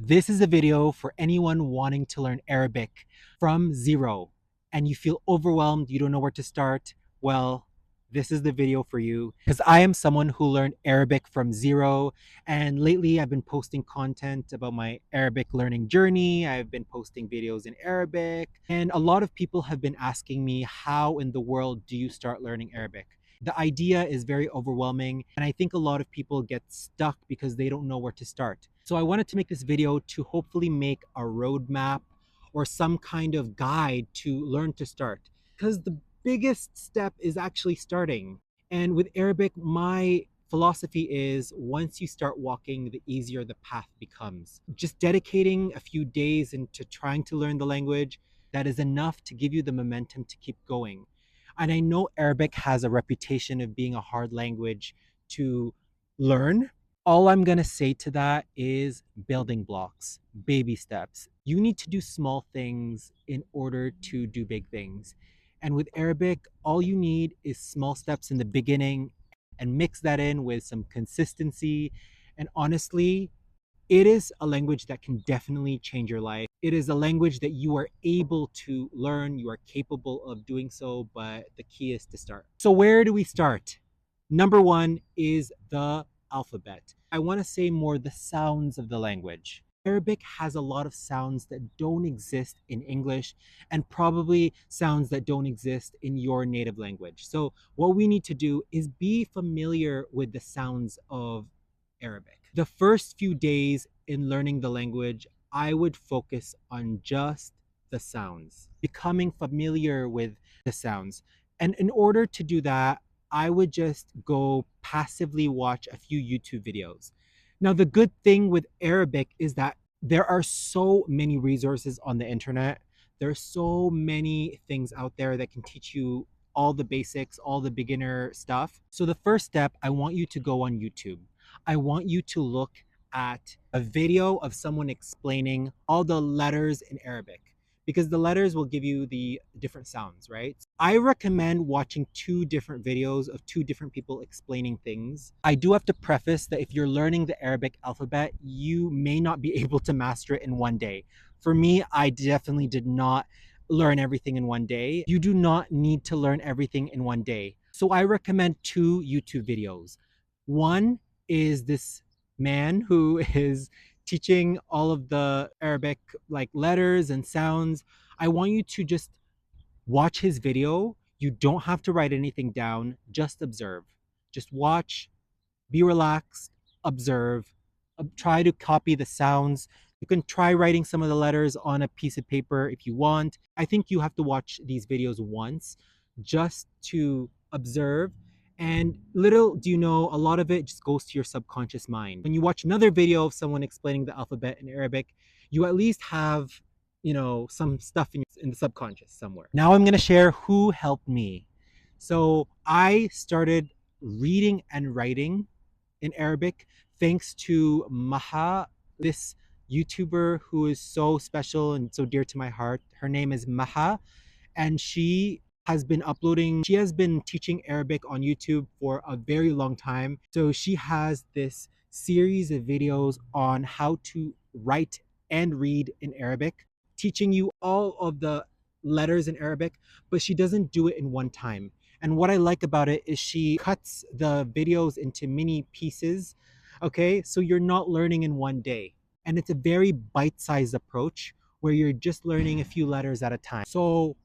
This is a video for anyone wanting to learn Arabic from zero and you feel overwhelmed, you don't know where to start. Well, this is the video for you because I am someone who learned Arabic from zero. And lately, I've been posting content about my Arabic learning journey. I've been posting videos in Arabic. And a lot of people have been asking me, how in the world do you start learning Arabic? The idea is very overwhelming, and I think a lot of people get stuck because they don't know where to start. So I wanted to make this video to hopefully make a roadmap or some kind of guide to learn to start. Because the biggest step is actually starting. And with Arabic, my philosophy is once you start walking, the easier the path becomes. Just dedicating a few days into trying to learn the language, that is enough to give you the momentum to keep going. And I know Arabic has a reputation of being a hard language to learn. All I'm going to say to that is building blocks, baby steps. You need to do small things in order to do big things. And with Arabic, all you need is small steps in the beginning and mix that in with some consistency. And honestly, it is a language that can definitely change your life. It is a language that you are able to learn, you are capable of doing so, but the key is to start. So, where do we start? Number one is the alphabet. I want to say more the sounds of the language. Arabic has a lot of sounds that don't exist in English and probably sounds that don't exist in your native language. So, what we need to do is be familiar with the sounds of Arabic. The first few days in learning the language, I would focus on just the sounds, becoming familiar with the sounds. And in order to do that, I would just go passively watch a few YouTube videos. Now, the good thing with Arabic is that there are so many resources on the internet. There are so many things out there that can teach you all the basics, all the beginner stuff. So, the first step, I want you to go on YouTube. I want you to look at a video of someone explaining all the letters in Arabic because the letters will give you the different sounds, right? I recommend watching two different videos of two different people explaining things. I do have to preface that if you're learning the Arabic alphabet, you may not be able to master it in one day. For me, I definitely did not learn everything in one day. You do not need to learn everything in one day. So I recommend two YouTube videos. One is this man who is teaching all of the Arabic like letters and sounds. I want you to just watch his video. You don't have to write anything down, just observe. Just watch, be relaxed, observe, try to copy the sounds. You can try writing some of the letters on a piece of paper if you want. I think you have to watch these videos once just to observe. And little do you know, a lot of it just goes to your subconscious mind. When you watch another video of someone explaining the alphabet in Arabic, you at least have, some stuff in the subconscious somewhere. Now I'm going to share who helped me. So I started reading and writing in Arabic thanks to Maha, this YouTuber who is so special and so dear to my heart. Her name is Maha, and she has been teaching Arabic on YouTube for a very long time. So she has this series of videos on how to write and read in Arabic, teaching you all of the letters in Arabic, but she doesn't do it in one time. And what I like about it is she cuts the videos into mini pieces. Okay, so you're not learning in one day. And it's a very bite sized approach where you're just learning a few letters at a time. So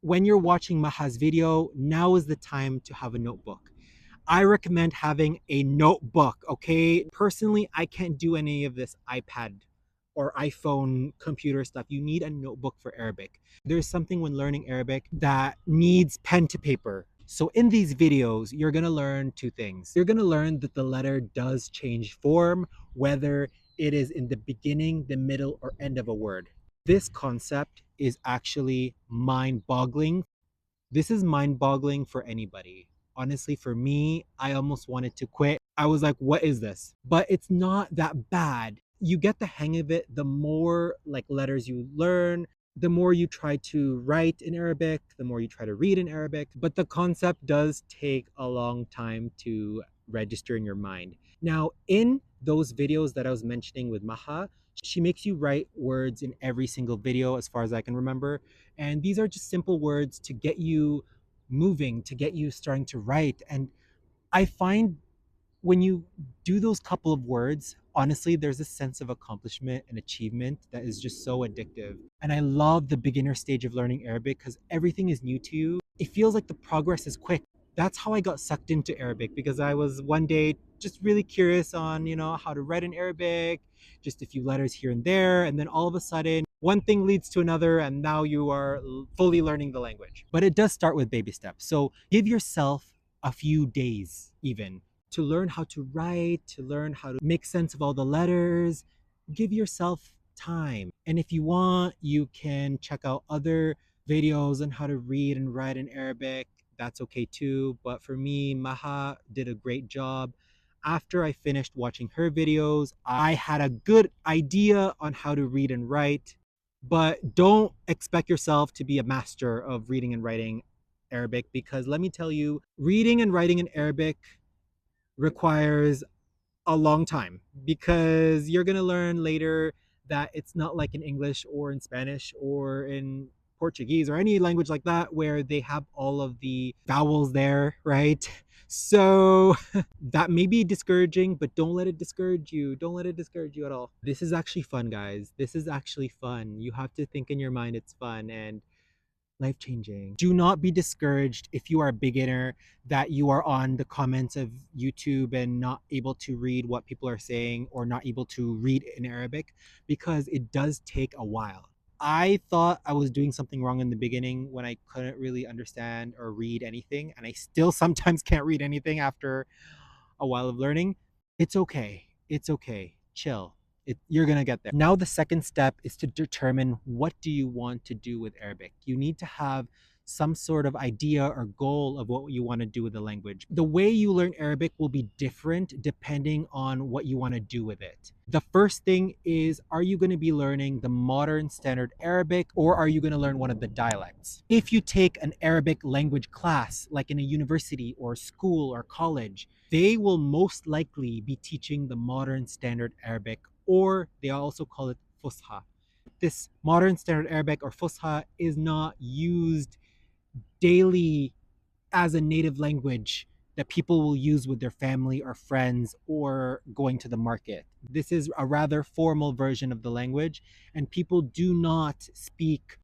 when you're watching Maha's video, now is the time to have a notebook. I recommend having a notebook, okay? Personally, I can't do any of this iPad or iPhone computer stuff. You need a notebook for Arabic. There's something when learning Arabic that needs pen to paper. So in these videos, you're gonna learn two things. You're gonna learn that the letter does change form, whether it is in the beginning, the middle, or end of a word. This concept is actually mind boggling. This is mind boggling for anybody. Honestly, for me, I almost wanted to quit. I was like, what is this? But it's not that bad. You get the hang of it. The more like letters you learn, the more you try to write in Arabic, the more you try to read in Arabic. But the concept does take a long time to register in your mind. Now, in those videos that I was mentioning with Maha, she makes you write words in every single video as far as I can remember. And these are just simple words to get you moving, to get you starting to write. And I find when you do those couple of words, honestly, there's a sense of accomplishment and achievement that is just so addictive. And I love the beginner stage of learning Arabic because everything is new to you. It feels like the progress is quick. That's how I got sucked into Arabic because I was one day just really curious on, how to write in Arabic, just a few letters here and there. And then all of a sudden, one thing leads to another, and now you are fully learning the language. But it does start with baby steps. So give yourself a few days, even to learn how to write, to learn how to make sense of all the letters. Give yourself time. And if you want, you can check out other videos on how to read and write in Arabic. That's okay too. But for me, Maha did a great job. After I finished watching her videos, I had a good idea on how to read and write. But don't expect yourself to be a master of reading and writing Arabic because let me tell you, reading and writing in Arabic requires a long time because you're going to learn later that it's not like in English or in Spanish or in Portuguese or any language like that where they have all of the vowels there, right? So that may be discouraging, but don't let it discourage you. Don't let it discourage you at all. This is actually fun, guys. This is actually fun. You have to think in your mind it's fun and life changing. Do not be discouraged if you are a beginner that you are on the comments of YouTube and not able to read what people are saying or not able to read in Arabic because it does take a while. I thought I was doing something wrong in the beginning when I couldn't really understand or read anything, and I still sometimes can't read anything after a while of learning. It's okay. It's okay. Chill. You're gonna get there. Now the second step is to determine what do you want to do with Arabic. You need to have some sort of idea or goal of what you want to do with the language. The way you learn Arabic will be different depending on what you want to do with it. The first thing is, are you going to be learning the modern standard Arabic or are you going to learn one of the dialects? If you take an Arabic language class, like in a university or school or college, they will most likely be teaching the modern standard Arabic, or they also call it Fusha. This modern standard Arabic or Fusha is not used daily as a native language that people will use with their family or friends or going to the market. This is a rather formal version of the language, and people do not speak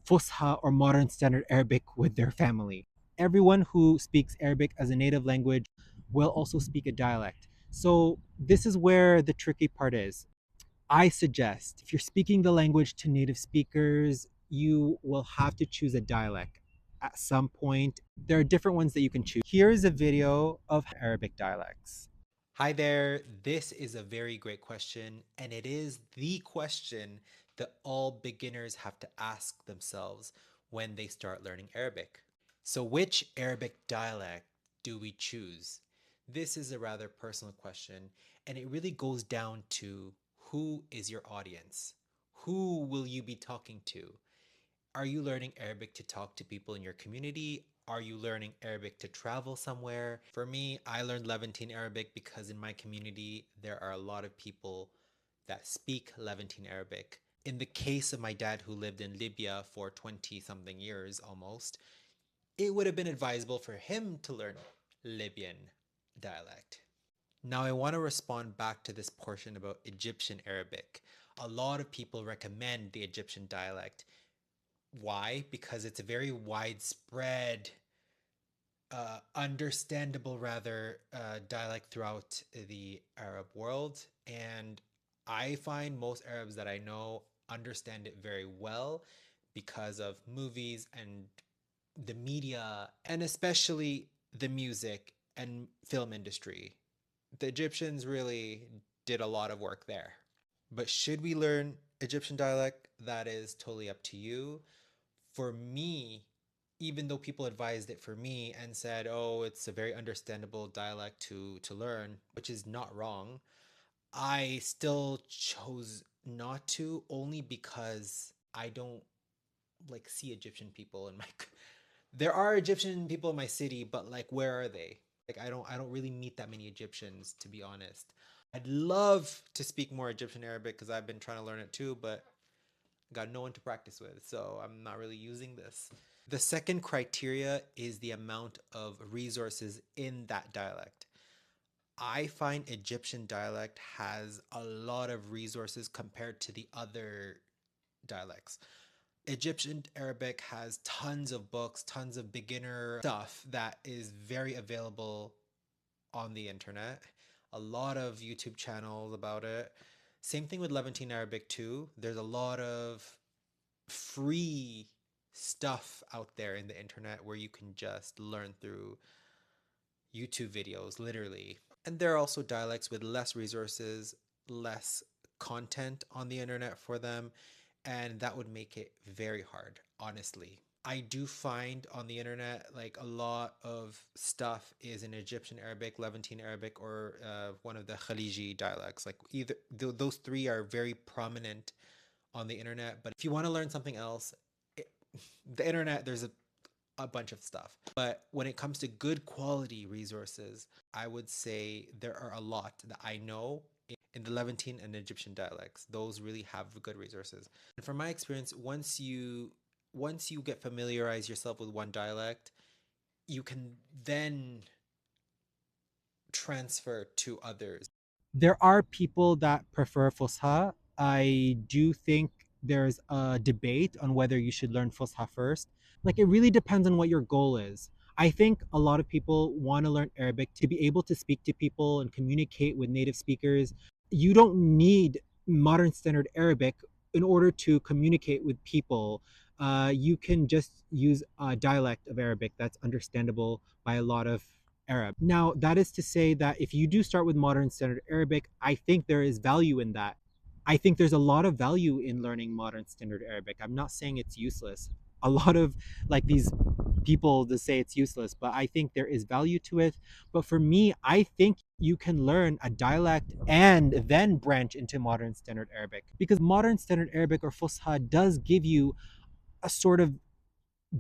Fusha or modern standard Arabic with their family. Everyone who speaks Arabic as a native language will also speak a dialect. So, this is where the tricky part is. I suggest if you're speaking the language to native speakers, you will have to choose a dialect at some point. There are different ones that you can choose. Here's a video of Arabic dialects. Hi there. This is a very great question, and it is the question that all beginners have to ask themselves when they start learning Arabic. So, which Arabic dialect do we choose? This is a rather personal question, and it really goes down to who is your audience? Who will you be talking to? Are you learning Arabic to talk to people in your community? Are you learning Arabic to travel somewhere? For me, I learned Levantine Arabic because in my community, there are a lot of people that speak Levantine Arabic. In the case of my dad who lived in Libya for 20 something years almost, it would have been advisable for him to learn Libyan dialect. Now, I want to respond back to this portion about Egyptian Arabic. A lot of people recommend the Egyptian dialect. Why? Because it's a very widespread, understandable rather, dialect throughout the Arab world. And I find most Arabs that I know understand it very well because of movies and the media, and especially the music and film industry. The Egyptians really did a lot of work there. But should we learn Egyptian dialect? That is totally up to you. For me, even though people advised it for me and said, "Oh, it's a very understandable dialect to learn," which is not wrong, I still chose not to only because I don't like see Egyptian people in my there are Egyptian people in my city, but like where are they? Like I don't really meet that many Egyptians, to be honest. I'd love to speak more Egyptian Arabic because I've been trying to learn it too, but got no one to practice with, so I'm not really using this. The second criteria is the amount of resources in that dialect. I find Egyptian dialect has a lot of resources compared to the other dialects. Egyptian Arabic has tons of books, tons of beginner stuff that is very available on the internet. A lot of YouTube channels about it. Same thing with Levantine Arabic too. There's a lot of free stuff out there in the internet where you can just learn through YouTube videos, literally. And there are also dialects with less resources, less content on the internet for them, and that would make it very hard, honestly. I do find on the internet like a lot of stuff is in Egyptian Arabic, Levantine Arabic, or one of the Khaliji dialects. Like either those three are very prominent on the internet. But if you want to learn something else, it, the internet, there's a bunch of stuff. But when it comes to good quality resources, I would say there are a lot that I know in the Levantine and Egyptian dialects. Those really have good resources. And from my experience, once you get familiarize yourself with one dialect, you can then transfer to others. There are people that prefer Fusha. I do think there's a debate on whether you should learn Fusha first. Like, it really depends on what your goal is. I think a lot of people want to learn Arabic to be able to speak to people and communicate with native speakers. You don't need modern standard Arabic in order to communicate with people. You can just use a dialect of Arabic that's understandable by a lot of Arab. Now, that is to say that if you do start with modern standard Arabic, I think there is value in that. I think there's a lot of value in learning modern standard Arabic. I'm not saying it's useless. A lot of like these people that say it's useless, but I think there is value to it. But for me, I think you can learn a dialect and then branch into modern standard Arabic because modern standard Arabic or Fusha does give you a sort of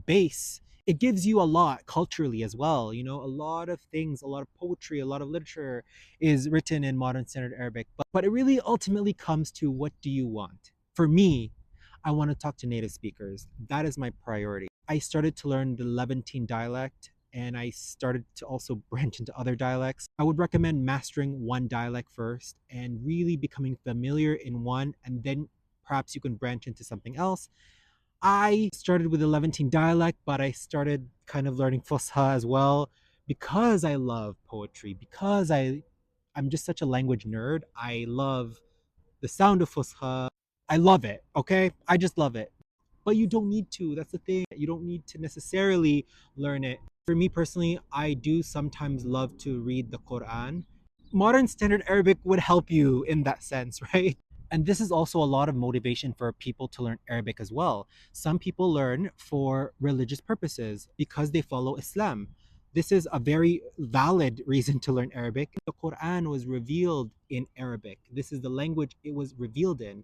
base. It gives you a lot culturally as well. You know, a lot of things, a lot of poetry, a lot of literature is written in modern standard Arabic. But it really ultimately comes to, what do you want? For me, I want to talk to native speakers. That is my priority. I started to learn the Levantine dialect and I started to also branch into other dialects. I would recommend mastering one dialect first and really becoming familiar in one, and then perhaps you can branch into something else. I started with the Levantine dialect, but I started kind of learning Fusha as well because I love poetry, because I'm just such a language nerd. I love the sound of Fusha. I love it, okay? I just love it. But you don't need to. That's the thing. You don't need to necessarily learn it. For me personally, I do sometimes love to read the Quran. Modern Standard Arabic would help you in that sense, right? And this is also a lot of motivation for people to learn Arabic as well. Some people learn for religious purposes because they follow Islam. This is a very valid reason to learn Arabic. The Quran was revealed in Arabic. This is the language it was revealed in.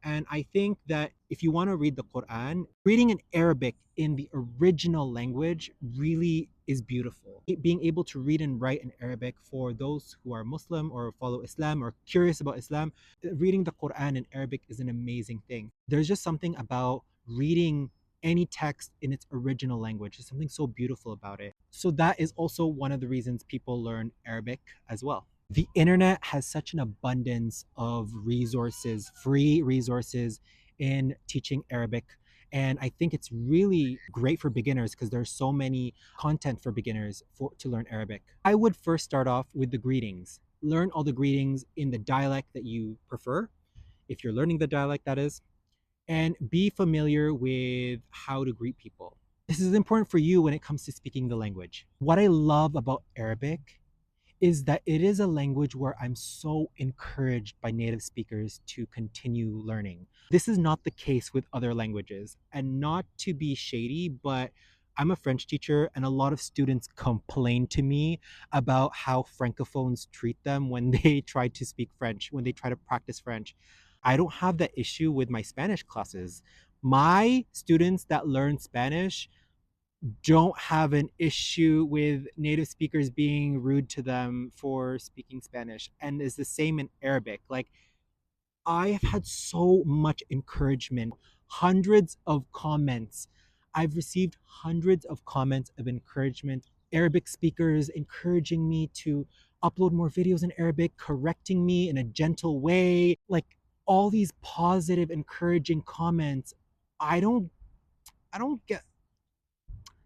And I think that if you want to read the Quran, reading in Arabic in the original language really is beautiful. Being able to read and write in Arabic for those who are Muslim or follow Islam or curious about Islam, reading the Quran in Arabic is an amazing thing. There's just something about reading any text in its original language. There's something so beautiful about it. So that is also one of the reasons people learn Arabic as well. The internet has such an abundance of resources, free resources in teaching Arabic. And I think it's really great for beginners because there's so many content for beginners to learn Arabic. I would first start off with the greetings. Learn all the greetings in the dialect that you prefer, if you're learning the dialect, that is, and be familiar with how to greet people. This is important for you when it comes to speaking the language. What I love about Arabic is that it is a language where I'm so encouraged by native speakers to continue learning. This is not the case with other languages. And not to be shady, but I'm a French teacher, and a lot of students complain to me about how Francophones treat them when they try to speak French, when they try to practice French. I don't have that issue with my Spanish classes. My students that learn Spanish, don't have an issue with native speakers being rude to them for speaking Spanish. And it's the same in Arabic. Like, I have had so much encouragement, hundreds of comments. I've received hundreds of comments of encouragement, Arabic speakers encouraging me to upload more videos in Arabic, correcting me in a gentle way. Like, all these positive, encouraging comments. I don't I don't get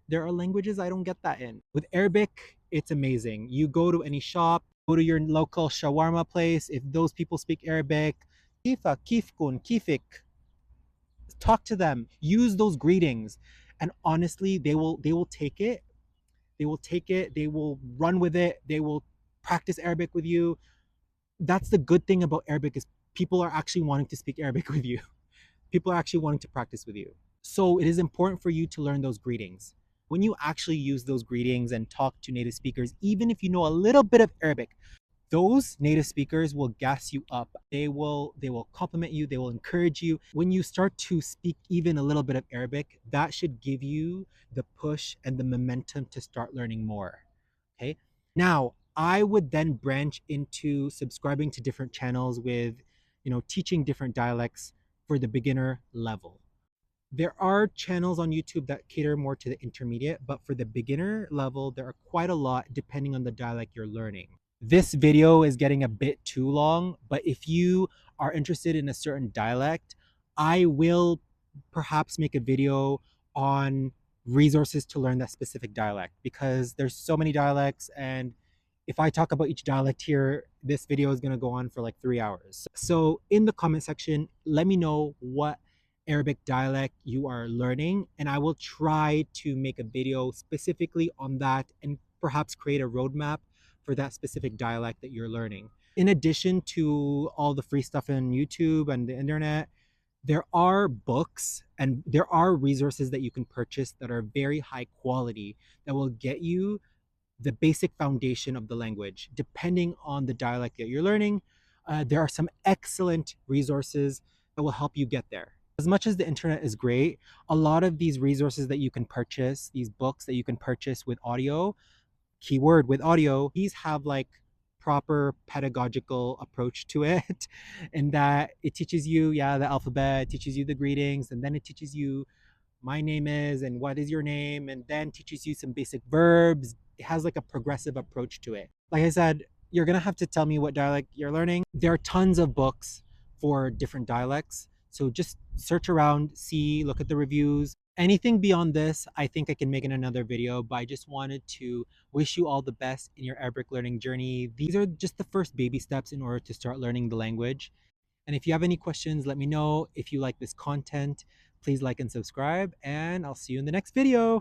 there are languages I don't get that in. With Arabic, it's amazing. You go to any shop, go to your local shawarma place. If those people speak Arabic, kifa, kifkun, kifik, talk to them. Use those greetings, and honestly, they will take it. They will take it. They will run with it. They will practice Arabic with you. That's the good thing about Arabic is people are actually wanting to speak Arabic with you. People are actually wanting to practice with you. So it is important for you to learn those greetings. When you actually use those greetings and talk to native speakers, even if you know a little bit of Arabic, those native speakers will gas you up. They will compliment you, they will encourage you. When you start to speak even a little bit of Arabic, that should give you the push and the momentum to start learning more. Okay? Now, I would then branch into subscribing to different channels with, teaching different dialects for the beginner level. There are channels on YouTube that cater more to the intermediate, but for the beginner level, there are quite a lot depending on the dialect you're learning. This video is getting a bit too long, but if you are interested in a certain dialect, I will perhaps make a video on resources to learn that specific dialect because there's so many dialects, and if I talk about each dialect here, this video is going to go on for like 3 hours. So in the comment section, let me know what Arabic dialect you are learning, and I will try to make a video specifically on that and perhaps create a roadmap for that specific dialect that you're learning. In addition to all the free stuff on YouTube and the internet, there are books and there are resources that you can purchase that are very high quality that will get you the basic foundation of the language. Depending on the dialect that you're learning, there are some excellent resources that will help you get there. As much as the internet is great, a lot of these resources that you can purchase, these books that you can purchase with audio, keyword with audio, these have like proper pedagogical approach to it in that it teaches you, yeah, the alphabet, teaches you the greetings, and then it teaches you my name is and what is your name, and then teaches you some basic verbs. It has like a progressive approach to it. Like I said, you're gonna have to tell me what dialect you're learning. There are tons of books for different dialects, so just search around, see, look at the reviews. Anything beyond this, I think I can make in another video, but I just wanted to wish you all the best in your Arabic learning journey. These are just the first baby steps in order to start learning the language. And if you have any questions, let me know. If you like this content, please like and subscribe, and I'll see you in the next video.